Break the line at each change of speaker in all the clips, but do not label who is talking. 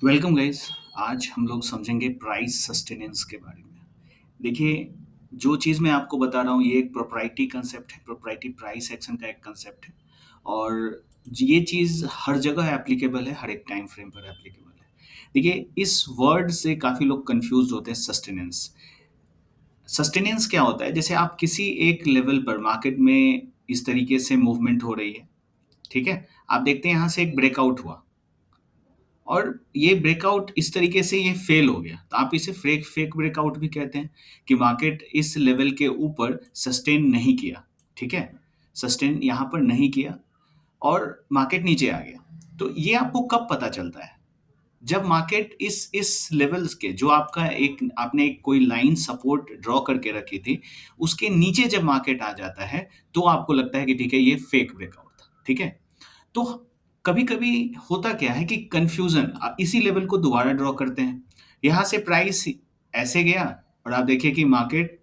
Welcome guys. आज हम लोग समझेंगे प्राइस सस्टेनेंस के बारे में। देखिए, जो चीज़ मैं आपको बता रहा हूँ ये एक प्रोप्राइटी कंसेप्ट है। प्रोप्राइटी प्राइस एक्शन का एक कंसेप्ट है और ये चीज़ हर जगह एप्लीकेबल है, हर एक टाइम फ्रेम पर एप्लीकेबल है। देखिए, इस वर्ड से काफ़ी लोग कंफ्यूज होते हैं। सस्टेनेंस सस्टेनेंस क्या होता है? जैसे आप किसी एक लेवल पर मार्केट में इस तरीके से मूवमेंट हो रही है, ठीक है? आप देखते हैं यहाँ से एक ब्रेकआउट हुआ और ये ब्रेकआउट इस तरीके से ये फेल हो गया, तो आप इसे फेक फेक ब्रेकआउट भी कहते हैं कि मार्केट इस लेवल के ऊपर सस्टेन नहीं किया, ठीक है? सस्टेन यहाँ पर नहीं किया और मार्केट नीचे आ गया। तो ये आपको कब पता चलता है? जब मार्केट इस लेवल्स के जो आपका एक आपने एक कोई लाइन सपोर्ट ड्रॉ करके रखी थी, उसके नीचे जब मार्केट आ जाता है, तो आपको लगता है कि ठीक है, ये फेक ब्रेकआउट था, ठीक है? तो कभी-कभी होता क्या है कि कन्फ्यूज़न इसी लेवल को दोबारा ड्रॉ करते हैं। यहाँ से प्राइस ऐसे गया और आप देखिए कि मार्केट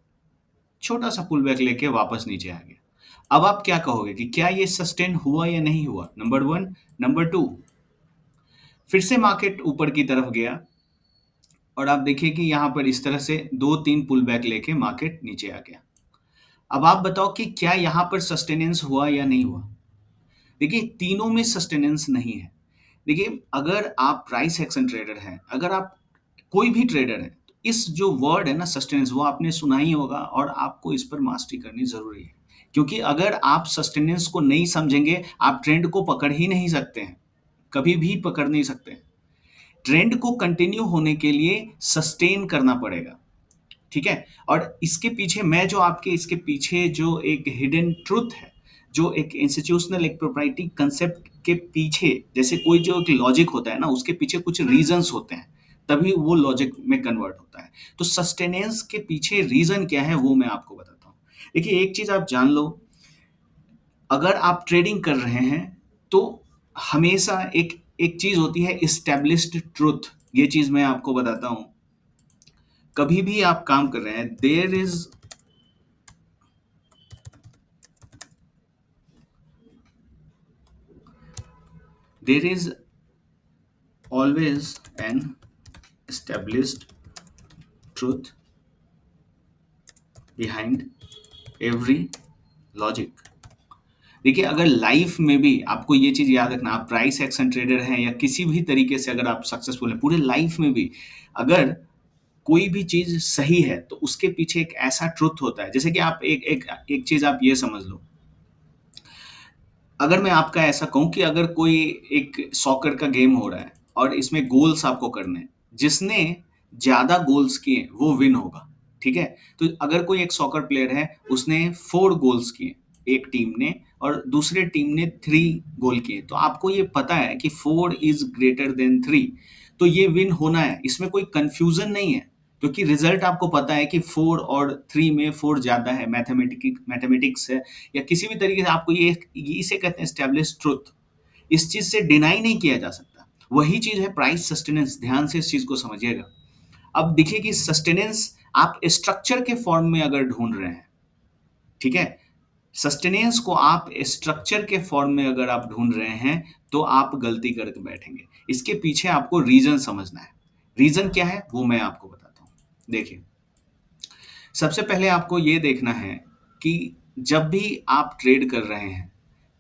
छोटा-सा पुल बैक लेके वापस नीचे आ गया। अब आप क्या कहोगे कि क्या ये सस्टेन हुआ या नहीं हुआ? नंबर 1, नंबर 2, फिर से मार्केट ऊपर की तरफ गया और आप देखिए कि यहाँ पर इस तरह से 2-3 पुल बैक लेके मार्केट नीचे आ गया। अब आप बताओ कि क्या यहाँ पर सस्टेनेंस हुआ या नहीं हुआ? देखिए, तीनों में सस्टेनेंस नहीं है। देखिए, अगर आप प्राइस एक्शन ट्रेडर हैं, अगर आप कोई भी ट्रेडर हैं, तो इस जो वर्ड है ना सस्टेनेंस, वो आपने सुना ही होगा और आपको इस पर मास्टरी करनी ज़रूरी है। क्योंकि अगर आप सस्टेनेंस को नहीं समझेंगे, आप ट्रेंड को पकड़ ही नहीं सकते हैं, कभी भी पकड़ नहीं सकते हैं। ट्रेंड को कंटिन्यू होने के लिए सस्टेन करना पड़ेगा, ठीक है? और इसके पीछे मैं जो आपके इसके पीछे जो एक हिडन ट्रुथ है, जो एक इंस्टीट्यूशनल एक प्रोप्राइटी कांसेप्ट के पीछे जैसे कोई जो एक लॉजिक होता है ना, उसके पीछे कुछ रीज़न्स होते हैं, तभी वो लॉजिक में कन्वर्ट होता है। तो सस्टेनेंस के पीछे रीज़न क्या है, वो मैं आपको बताता हूँ। देखिए, एक चीज़ आप जान लो, अगर आप ट्रेडिंग कर रहे हैं, तो हमेशा एक एक चीज़ होती है एस्टेब्लिश्ड ट्रुथ, ये चीज़ मैं आपको बताता हूँ। कभी भी आप काम कर रहे हैं, there is always an established truth behind every logic। देखिए, अगर लाइफ में भी आपको ये चीज़ याद रखना, आप प्राइस एक्शन ट्रेडर हैं या किसी भी तरीके से अगर आप सक्सेसफुल हैं, पूरे लाइफ में भी अगर कोई भी चीज़ सही है, तो उसके पीछे एक ऐसा ट्रुथ होता है। जैसे कि आप एक एक एक चीज़ आप ये समझ लो, अगर मैं आपका ऐसा कहूँ कि अगर कोई एक सॉकर का गेम हो रहा है और इसमें गोल्स आपको करने हैं, जिसने ज़्यादा गोल्स किए वो विन होगा, ठीक है? तो अगर कोई एक सॉकर प्लेयर है, उसने 4 गोल्स किए, एक टीम ने और दूसरे टीम ने 3 गोल किए, तो आपको ये पता है कि 4 इज़ ग्रेटर देन 3, तो ये विन होना है, इसमें कोई कन्फ्यूज़न नहीं है, क्योंकि रिज़ल्ट आपको पता है कि 4 और 3 में 4 ज़्यादा है, मैथमेटिक्स है या किसी भी तरीके से आपको ये इसे कहते हैं एस्टेब्लिश ट्रुथ। इस चीज़ से डिनाई नहीं किया जा सकता। वही चीज़ है प्राइस सस्टेनेंस, ध्यान से इस चीज़ को समझिएगा। अब देखिए कि सस्टेनेंस आप स्ट्रक्चर के फॉर्म में अगर ढूँढ रहे हैं, ठीक है? सस्टेनेंस को आप स्ट्रक्चर के फॉर्म में अगर आप ढूँढ रहे हैं, तो आप गलती करके बैठेंगे। इसके पीछे आपको रीज़न समझना है। रीज़न क्या है, वो मैं आपको बताता हूँ। देखिए, सबसे पहले आपको ये देखना है कि जब भी आप ट्रेड कर रहे हैं,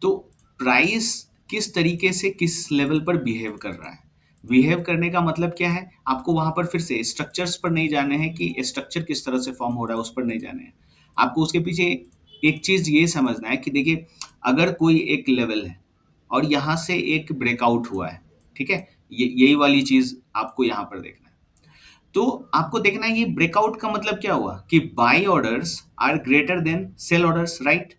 तो प्राइस किस तरीके से किस लेवल पर बिहेव कर रहा है। बिहेव करने का मतलब क्या है? आपको वहाँ पर फिर से स्ट्रक्चर्स पर नहीं जाने हैं कि स्ट्रक्चर किस तरह से फॉर्म हो रहा है, उस पर नहीं जाने हैं। आपको उसके पीछे एक चीज़ ये समझना है कि देखिए, अगर कोई एक लेवल है और यहाँ से एक ब्रेकआउट हुआ है, ठीक है? ये यही वाली चीज़ आपको यहाँ पर देखना है। तो आपको देखना है ये ब्रेकआउट का मतलब क्या हुआ कि buy orders are greater than sell orders, right?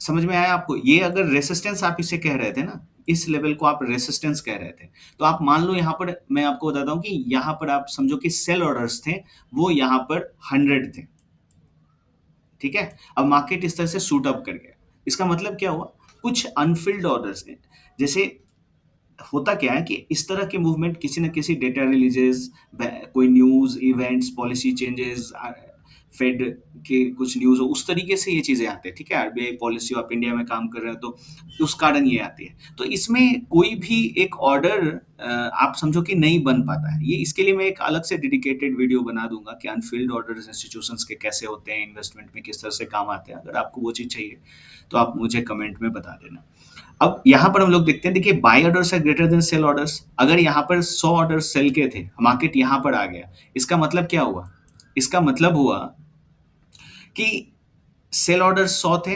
समझ में आया आपको? ये अगर रेसिस्टेंस आप इसे कह रहे थे ना, इस लेवल को आप रेसिस्टेंस कह रहे थे, तो आप मान लो यहाँ पर मैं आपको बताता हूँ कि यहाँ पर आप समझो कि सेल ऑर्डर्स थे, वो यहाँ पर 100 थे, ठीक है? अब मार्केट इस तरह से शूट अप कर गया। इसका मतलब क्या हुआ? कुछ अनफिल्ड ऑर्डर्स हैं। जैसे होता क्या है कि इस तरह के मूवमेंट किसी न किसी डेटा रिलीजेस, कोई news, events, policy changes, Fed के कुछ न्यूज़ हो, उस तरीके से ये चीज़ें आती हैं, ठीक है? आरबीआई पॉलिसी ऑफ इंडिया में काम कर रहे हैं, तो उस कारण ये आती है। तो इसमें कोई भी एक ऑर्डर आप समझो कि नहीं बन पाता है। ये इसके लिए मैं एक अलग से डेडिकेटेड वीडियो बना दूँगा कि अनफिल्ड ऑर्डर्स इंस्टीट्यूशंस के कैसे होते हैं, इन्वेस्टमेंट में किस तरह से काम आते हैं। अगर आपको वो चीज़ चाहिए, तो आप मुझे कमेंट में बता देना। अब यहाँ पर हम लोग देखते हैं, देखिए buy orders are greater than sell orders. अगर यहाँ पर 100 ऑर्डर्स सेल के थे, मार्केट यहाँ पर आ गया, इसका मतलब क्या हुआ? इसका मतलब हुआ कि सेल ऑर्डर्स 100 थे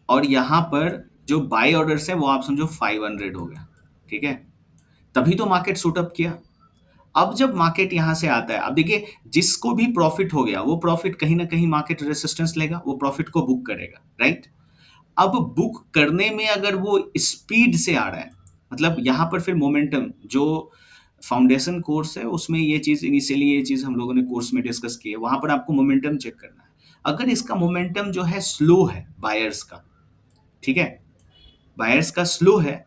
और यहाँ पर जो बाय ऑर्डर्स है वो आप समझो 500 हो गया, ठीक है? तभी तो मार्केट शूट अप किया। अब जब मार्केट यहाँ से आता है, अब देखिए जिसको भी प्रॉफिट हो गया, वो प्रॉफिट कहीं ना कहीं मार्केट रेसिस्टेंस लेगा, वो प्रॉफिट को बुक करेगा, राइट? अब बुक करने में अगर वो स्पीड से आ रहा है, मतलब यहाँ पर फिर मोमेंटम, जो फाउंडेशन कोर्स है उसमें ये चीज़ इनिशियली, ये चीज़ हम लोगों ने कोर्स में डिस्कस की है, वहाँ पर आपको मोमेंटम चेक करना है। अगर इसका मोमेंटम जो है स्लो है बायर्स का, ठीक है, बायर्स का स्लो है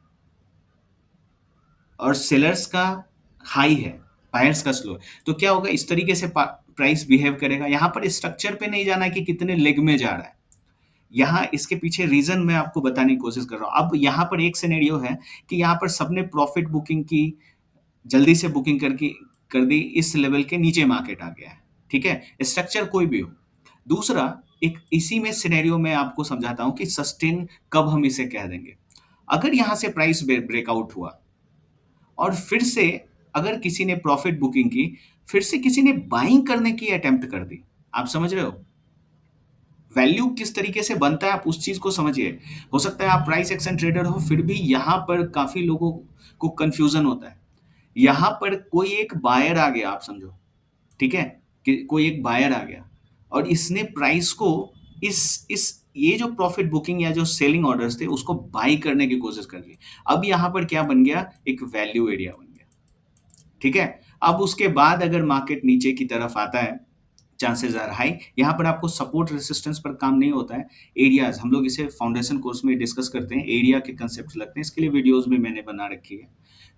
और सेलर्स का हाई है, बायर्स का स्लो है, तो क्या होगा? इस तरीके से प्राइस बिहेव करेगा। यहाँ पर स्ट्रक्चर पे नहीं जाना है कि कितने लेग में जा रहा है, यहाँ इसके पीछे रीजन मैं आपको बताने की कोशिश कर रहा हूँ। अब यहाँ पर एक सिनेरियो है कि यहाँ पर सबने प्रॉफिट बुकिंग की, जल्दी से बुकिंग करके कर दी, इस लेवल के नीचे मार्केट आ गया है, ठीक है, स्ट्रक्चर कोई भी हो। दूसरा, एक इसी में सिनेरियो में आपको समझाता हूँ कि सस्टेन कब हम इसे कह देंगे। अगर यहाँ से प्राइस ब्रेकआउट हुआ और फिर से अगर किसी ने प्रॉफिट बुकिंग की, फिर से किसी ने बाइंग करने की अटेम्प्ट कर दी, आप समझ रहे हो? वैल्यू किस तरीके से बनता है, आप उस चीज को समझिए। हो सकता है आप प्राइस एक्शन ट्रेडर हो, फिर भी यहाँ पर काफी लोगों को कंफ्यूजन होता है। यहाँ पर कोई एक बायर आ गया, आप समझो, ठीक है, कि कोई एक बायर आ गया और इसने प्राइस को इस ये जो प्रॉफिट बुकिंग या जो सेलिंग ऑर्डर्स थे उसको बाई करने की कोशिश कर ली। अब यहाँ पर क्या बन गया? एक वैल्यू एरिया बन गया, ठीक है। अब उसके बाद अगर मार्केट नीचे की तरफ आता है, चांसेस आर हाई। यहाँ पर आपको सपोर्ट रेसिस्टेंस पर काम नहीं होता है, एरियाज, हम लोग इसे फाउंडेशन कोर्स में डिस्कस करते हैं, एरिया के कंसेप्ट लगते हैं, इसके लिए वीडियोस भी मैंने बना रखी है,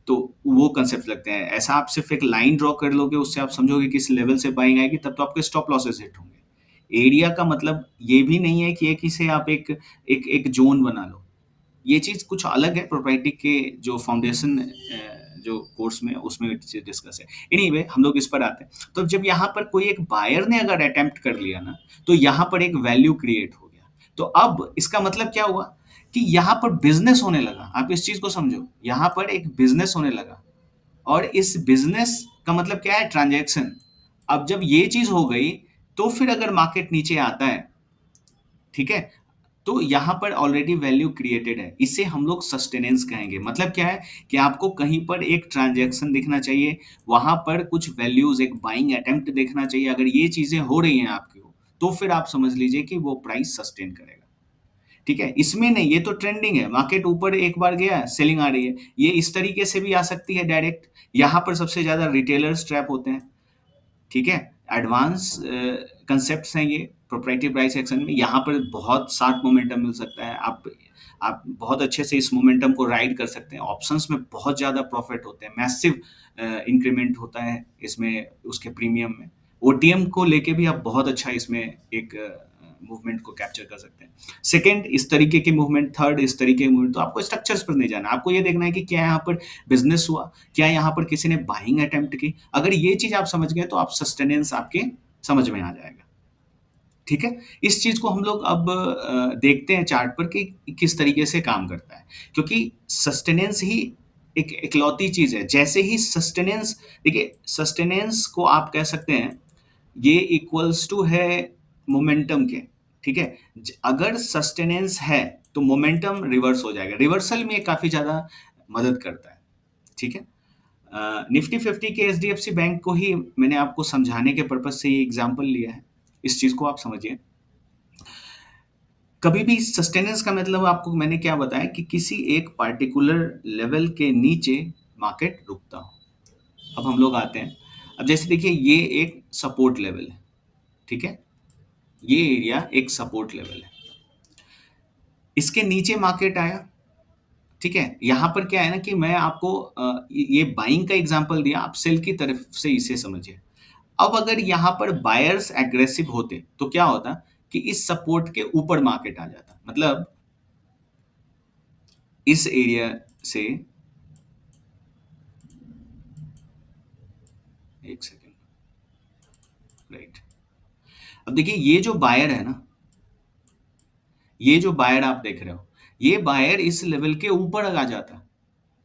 तो वो कंसेप्ट लगते हैं। ऐसा आप सिर्फ एक लाइन ड्रॉ कर लोगे, उससे आप समझोगे किस लेवल से बाइंग आएगी, तब तो आपके स्टॉप लॉसेस हिट होंगे। एरिया का मतलब ये भी नहीं है कि एक इसे आप एक जोन बना लो, ये चीज़ कुछ अलग है। प्रोप्राइटी के जो फाउंडेशन जो कोर्स में उसमें चीज़ डिस्कस है। एनीवे हम लोग इस पर आते हैं। तो जब यहाँ पर कोई एक बायर ने अगर अटेम्प्ट कर लिया ना, तो यहाँ पर एक वैल्यू क्रिएट हो गया। तो अब इसका मतलब क्या हुआ कि यहाँ पर बिजनेस होने लगा। आप इस चीज़ को समझो, यहाँ पर एक बिजनेस होने लगा और इस बिजनेस का मतलब क्या है? ट्रांजैक्शन। अब जब ये चीज़ हो गई, तो फिर अगर मार्केट नीचे आता है, ठीक है, तो यहाँ पर ऑलरेडी वैल्यू क्रिएटेड है, इसे हम लोग सस्टेनेंस कहेंगे। मतलब क्या है कि आपको कहीं पर एक ट्रांजैक्शन दिखना चाहिए, वहां पर कुछ वैल्यूज, एक बाइंग अटेम्प्ट देखना चाहिए। अगर ये चीजें हो रही हैं आपकी, तो फिर आप समझ लीजिए कि वो प्राइस सस्टेन करेगा, ठीक है। इसमें नहीं, ये तो ट्रेंडिंग है, मार्केट ऊपर एक बार गया, सेलिंग आ रही है। ये इस तरीके से भी आ सकती है डायरेक्ट। यहाँ पर सबसे ज्यादा रिटेलर्स ट्रैप होते हैं, ठीक है। एडवांस कंसेप्ट्स हैं ये प्रोप्राइटरी प्राइस एक्शन में। यहाँ पर बहुत शार्प मोमेंटम मिल सकता है, आप बहुत अच्छे से इस मोमेंटम को राइड कर सकते हैं। ऑप्शंस में बहुत ज़्यादा प्रॉफिट होते हैं, मैसिव इंक्रीमेंट होता है इसमें, उसके प्रीमियम में। ओटीएम को लेके भी आप बहुत अच्छा इसमें एक मूवमेंट को कैप्चर कर सकते हैं। सेकंड, इस तरीके की मूवमेंट। थर्ड, इस तरीके की मूवमेंट। तो आपको स्ट्रक्चर्स पर नहीं जाना, आपको ये देखना है कि क्या यहाँ पर बिजनेस हुआ, क्या यहाँ पर किसी ने बाइंग अटेम्प्ट की। अगर ये चीज आप समझ गए, तो आप सस्टेनेंस आपके समझ में आ जाएगा, ठीक है। इस चीज को हम लोग अब देखते हैं चार्ट पर कि किस तरीके से काम करता है, क्योंकि सस्टेनेंस ही एक इकलौती चीज है। जैसे ही सस्टेनेंस, देखिए सस्टेनेंस को आप कह सकते हैं, ये इक्वल्स टू है मोमेंटम के, ठीक है। अगर सस्टेनेंस है तो मोमेंटम रिवर्स हो जाएगा, रिवर्सल में काफी ज्यादा मदद करता है, ठीक है। निफ्टी 50 के एचडीएफसी बैंक को ही मैंने आपको समझाने के पर्पज से ये एग्जांपल लिया है। इस चीज को आप समझिए। कभी भी सस्टेनेंस का मतलब आपको मैंने क्या बताया कि किसी एक पार्टिकुलर लेवल के नीचे मार्केट रुकता हो। अब हम लोग आते हैं, अब जैसे देखिए ये एक सपोर्ट लेवल है, ठीक है, ये एरिया एक सपोर्ट लेवल है, इसके नीचे मार्केट आया, ठीक है। यहाँ पर क्या है ना कि मैं आपको ये बाइंग का एग्जांपल दिया, आप सेल की तरफ से इसे समझिए। अब अगर यहाँ पर बायर्स एग्रेसिव होते तो क्या होता कि इस सपोर्ट के ऊपर मार्केट आ जाता, मतलब इस एरिया से, एक सेकेंड, राइट। अब देखिए ये जो बायर है ना, ये जो बायर आप देख रहे हो, ये बायर इस लेवल के ऊपर आ जाता,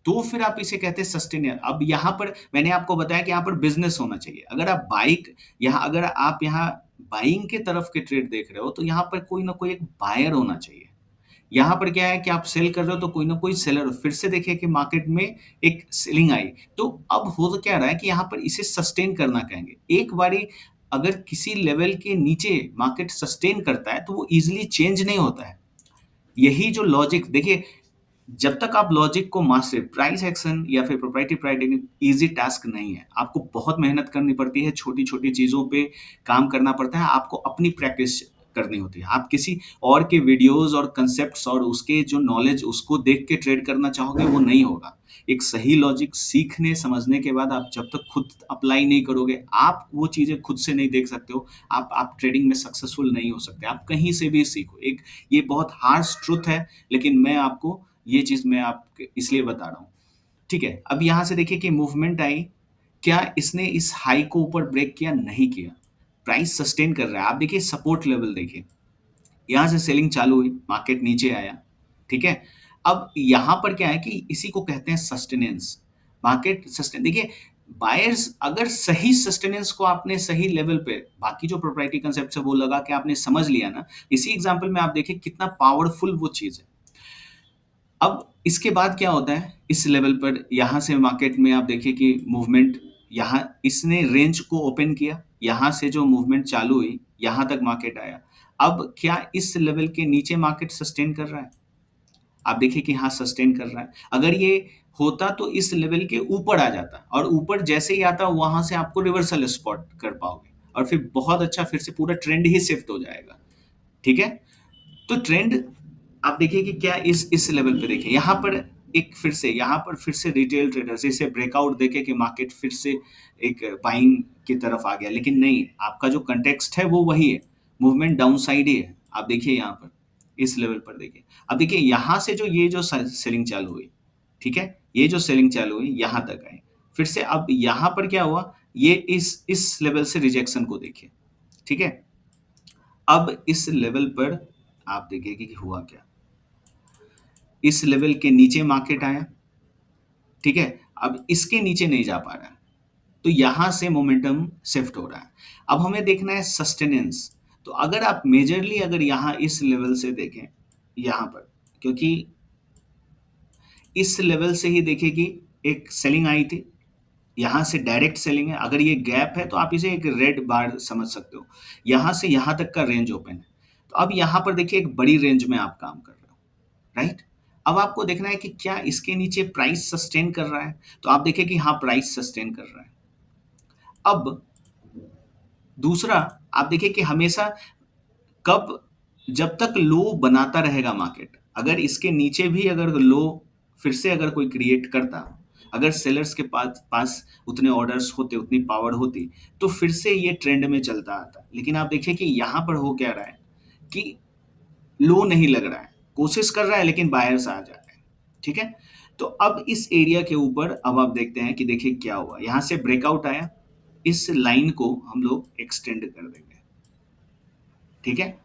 तो फिर आप इसे कहते हैं सस्टेनियर। अब यहाँ पर मैंने आपको बताया कि यहाँ पर बिजनेस होना चाहिए। अगर आप बाइक यहाँ अगर आप यहाँ बाइंग के तरफ के ट्रेड देख रहे हो तो यहाँ पर कोई ना कोई एक बायर होना चाहिए। यहाँ पर क्या है कि आप सेल कर रहे हो तो कोई ना कोई सेलर, फिर से देखिए कि मार्केट में एक सेलिंग आई, तो अब हो तो क्या रहा है कि यहाँ पर इसे सस्टेन करना कहेंगे। एक बारी अगर किसी लेवल के नीचे मार्केट सस्टेन करता है तो वो इजिली चेंज नहीं होता है। यही जो लॉजिक देखिए, जब तक आप लॉजिक को मास्टर, प्राइस एक्शन या फिर प्रोप्राइटरी प्राइसिंग इजी टास्क नहीं है। आपको बहुत मेहनत करनी पड़ती है, छोटी-छोटी चीज़ों पे काम करना पड़ता है, आपको अपनी प्रैक्टिस करनी होती है। आप किसी और के वीडियोज़ और कांसेप्ट्स और उसके जो नॉलेज उसको देख के ट्रेड करना चाहोगे वो नहीं होगा। एक सही लॉजिक सीखने समझने के बाद आप जब तक खुद अप्लाई नहीं करोगे, आप वो चीज़ें खुद से नहीं देख सकते हो, आप ट्रेडिंग में सक्सेसफुल नहीं हो सकते। आप कहीं से भी सीखो। एक ये बहुत हार्श ट्रुथ है, लेकिन मैं आपको ये चीज़ मैं आपको इसलिए बता रहा हूँ। ठीक है, अब यहाँ से देखिए कि मूवमेंट आई, क्या इसने इस हाई को ऊपर ब्रेक किया? नहीं किया। प्राइस सस्टेन कर रहा है। आप देखिए सपोर्ट लेवल देखिए, यहाँ से सेलिंग चालू हुई, मार्केट नीचे आया, ठीक है? अब यहाँ पर क्या है कि इसी को कहते हैं सस्टेनेंस। मार्केट सस्टेन देखिए, बायर्स अगर सही सस्टेनेंस को आपने सही लेवल पे, बाकी जो प्रोप्राइटरी कांसेप्ट्स है वो लगा के आपने समझ लिया ना, इसी एग्जांपल में आप देखिए कितना पावरफुल वो चीज़ है। अब इसके बाद क्या होता है, इस लेवल पर यहाँ से मार्केट में आप देखिए कि मूवमेंट, यहाँ इसने रेंज को ओपन किया, यहाँ से जो मूवमेंट चालू हुई, यहाँ तक मार्केट आया। अब क्या इस लेवल के नीचे मार्केट सस्टेन कर रहा है? आप देखिए कि हाँ, सस्टेन कर रहा है। अगर ये होता तो इस लेवल के ऊपर आ जाता, और ऊपर जैसे ही आता वहाँ से आपको रिवर्सल स्पॉट कर पाओगे और फिर बहुत अच्छा, फिर से पूरा ट्रेंड ही शिफ्ट हो जाएगा। ठीक है? तो ट्रेंड आप देखिए कि क्या इस लेवल पे देखिए, यहाँ पर एक फिर से, यहाँ पर फिर से रिटेल ट्रेडर्स इसे ब्रेकआउट देके कि मार्केट फिर से एक बाइंग की तरफ आ गया, लेकिन नहीं, आपका जो कंटेक्स्ट है वो वही है, मूवमेंट डाउन साइड ही है। आप देखिए यहाँ पर इस लेवल पर देखिए, अब देखिए यहाँ से जो ये जो सेलिंग चालू हुई, ठीक है, ये जो सेलिंग चालू हुई यहाँ तक आई, फिर से अब यहाँ पर क्या हुआ, ये इस लेवल से रिजेक्शन को देखिए, ठीक है। अब इस लेवल पर आप देखिए कि हुआ क्या, इस लेवल के नीचे मार्केट आया, ठीक है, अब इसके नीचे नहीं जा पा रहा है, तो यहां से मोमेंटम शिफ्ट हो रहा है। अब हमें देखना है सस्टेनेंस। तो अगर आप मेजरली अगर यहाँ इस लेवल से देखें, यहाँ पर, क्योंकि इस लेवल से ही देखिए कि एक सेलिंग आई थी, यहाँ से डायरेक्ट सेलिंग है। अगर ये गैप है तो आप इसे एक रेड बार समझ सकते हो, यहाँ से यहाँ तक का रेंज ओपन है। तो अब यहाँ पर देखिए एक बड़ी रेंज में आप काम कर रहे हो, राइट। अब आपको देखना है कि क्या इसके नीचे प्राइस सस्टेन कर रहा है, तो आप देखिए कि हाँ, प्राइस सस्टेन कर रहा है। अब दूसरा, आप देखिए कि हमेशा कब, जब तक लो बनाता रहेगा मार्केट, अगर इसके नीचे भी अगर लो फिर से अगर कोई क्रिएट करता, अगर सेलर्स के पास पास उतने ऑर्डर्स होते, उतनी पावर होती, तो फिर से ये ट्रेंड में चलता आता। लेकिन आप देखिए कि यहाँ पर हो क्या रहा है कि लो नहीं लग रहा है, कोशिश कर रहा है लेकिन बायर्स आ जा रहे हैं, ठीक है। तो अब इस एरिया के ऊपर अब आप देखते हैं कि देखिए क्या हुआ, यहाँ से ब्रेकआउट आया, इस लाइन को हम लोग एक्सटेंड कर देंगे, ठीक है।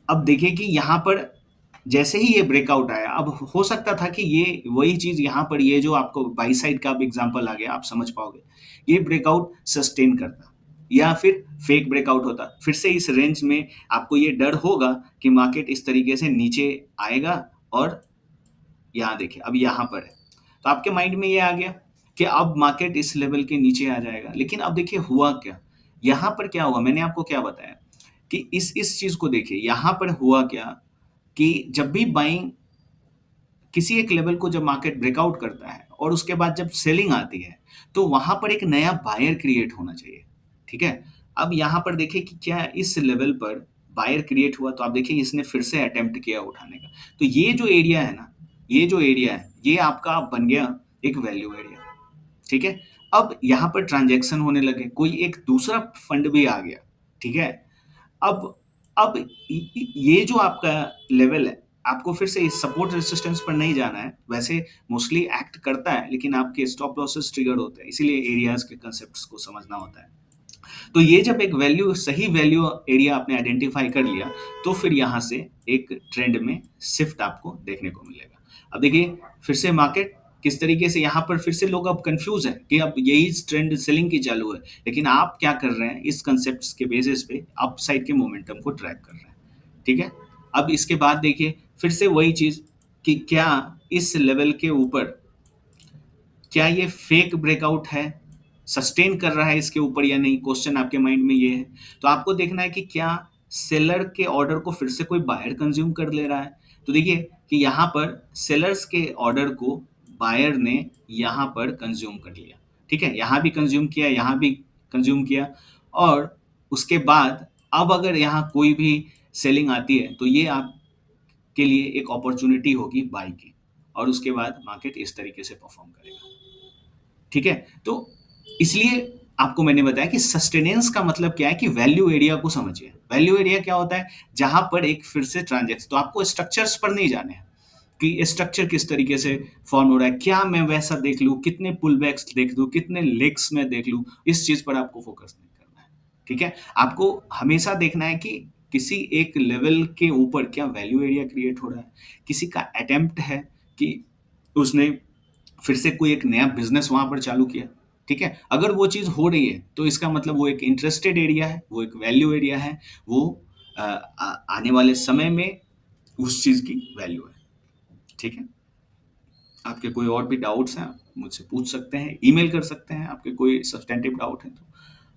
अब देखिए कि यहाँ पर जैसे ही ये ब्रेकआउट आया, अब हो सकता था कि ये वही चीज़ यहाँ पर, ये जो आपको बाई साइड का अब एग्जांपल आ गया, आप समझ पाओगे, ये ब्रेकआउट सस्टेन करता या फिर फेक ब्रेकआउट होता, फिर से इस रेंज में आपको ये डर होगा कि मार्केट इस तरीके से नीचे आएगा, और यहाँ देखिए अब यहाँ पर है, तो आपके माइंड में ये आ गया कि अब मार्केट इस लेवल के नीचे आ जाएगा। लेकिन अब देखिए हुआ क्या, यहाँ पर क्या हुआ, मैंने आपको क्या बताया कि इस चीज़ को देखिए, यहाँ पर हुआ क्या कि जब भी बाइंग किसी एक लेवल को जब मार्केट ब्रेकआउट करता है और उसके बाद जब सेलिंग आती है, तो वहां पर एक नया बायर क्रिएट होना चाहिए, ठीक है। अब यहाँ पर देखिए कि क्या इस लेवल पर बायर क्रिएट हुआ, तो आप देखिए इसने फिर से अटेम्प्ट किया उठाने का, तो ये जो एरिया है ना, ये जो एरिया है, ये आपका बन गया एक वैल्यू एरिया, ठीक है? अब यहाँ पर ट्रांज़ैक्शन होने लगे, कोई एक दूसरा फंड भी आ गया, ठीक है? अब अब ये जो आपका लेवल है, आपको फिर से इस सपोर्ट रेजिस्टेंस पर नहीं जाना है। वैसे मोस्टली एक्ट करता है, लेकिन आपके स्टॉप लॉसेस ट्रिगर होते हैं, इसीलिए एरियाज़ के कांसेप्ट्स को समझना होता है। तो ये जब एक सही वैल्यू एरिया आपने आइडेंटिफाई कर लिया, तो फिर यहाँ से एक ट्रेंड में शिफ्ट आपको देखने को मिलेगा। अब देखिए, फिर से मार्केट किस तरीके से यहाँ पर फिर से लोग अब कंफ्यूज हैं कि अब यही ट्रेंड सेलिंग की चालू है, लेकिन आप क्या कर रहे हैं, इस कंसेप्ट के बेसिस पे अपसाइड के मोमेंटम को ट्रैक कर रहे हैं। ठीक है? अब इसके बाद देखिए, फिर से वही चीज कि क्या इस लेवल के ऊपर, क्या ये फेक ब्रेकआउट है, सस्टेन कर रहा है इसके ऊपर या नहीं, क्वेश्चन आपके माइंड में ये है। तो आपको देखना है कि क्या सेलर के ऑर्डर को फिर से कोई बायर कंज्यूम कर ले रहा है। तो देखिए कि यहाँ पर सेलर्स के ऑर्डर को बायर ने यहाँ पर कंज्यूम कर लिया, ठीक है, यहाँ भी कंज्यूम किया, यहाँ भी कंज्यूम किया, और उसके बाद अब अगर यहाँ कोई भी सेलिंग आती है तो ये आपके लिए एक अपॉर्चुनिटी होगी बाई की, और उसके बाद मार्केट इस तरीके से परफॉर्म करेगा। ठीक है? तो इसलिए आपको मैंने बताया कि सस्टेनेंस का मतलब क्या है कि वैल्यू एरिया को समझिए। वैल्यू एरिया क्या होता है? जहाँ पर एक फिर से ट्रांज़ैक्शन, तो आपको स्ट्रक्चर्स पर नहीं जाना है कि स्ट्रक्चर किस तरीके से फॉर्म हो रहा है, क्या मैं वैसा देख लूँ, कितने पुलबैक्स देख लूँ, कितने लेग्स में देख लूँ, इस चीज़ पर आपको फोकस नहीं करना है। ठीक है? आपको हमेशा देखना है कि किसी एक लेवल के ऊपर क्या वैल्यू एरिया क्रिएट हो रहा है, किसी का अटेम्प्ट है कि उसने फिर से कोई एक नया बिजनेस वहां पर चालू किया। ठीक है, अगर वो चीज हो रही है तो इसका मतलब वो एक इंटरेस्टेड एरिया है, वो एक वैल्यू एरिया है, वो आने वाले समय में उस चीज की वैल्यू है। ठीक है, आपके कोई और भी डाउट्स हैं आप मुझसे पूछ सकते हैं, ईमेल कर सकते हैं, आपके कोई सब्सटेंटिव डाउट है तो,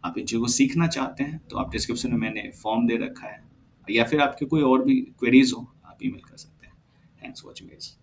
आप इन चीज़ों को सीखना चाहते हैं तो आप डिस्क्रिप्शन में मैंने फॉर्म दे रखा है, या फिर आपके कोई और भी क्वेरीज हो आप ईमेल कर सकते हैं। Thanks watching guys.